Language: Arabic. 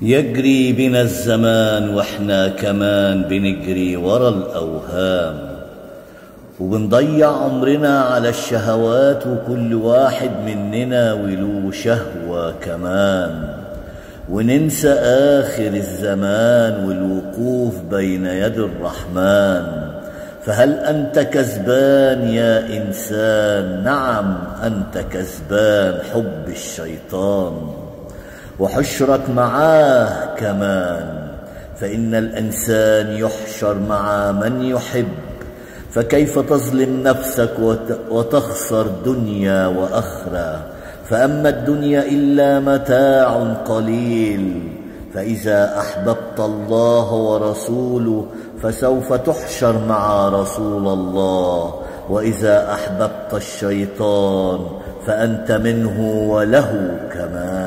يجري بنا الزمان واحنا كمان بنجري ورا الأوهام، وبنضيع عمرنا على الشهوات، وكل واحد مننا وله شهوة كمان، وننسى آخر الزمان والوقوف بين يد الرحمن. فهل أنت كسبان يا إنسان؟ نعم أنت كسبان حب الشيطان وحشرك معاه كمان، فإن الإنسان يحشر مع من يحب، فكيف تظلم نفسك وتخسر دنيا وأخرى؟ فأما الدنيا إلا متاع قليل، فإذا أحببت الله ورسوله فسوف تحشر مع رسول الله، وإذا أحببت الشيطان فأنت منه وله كمان.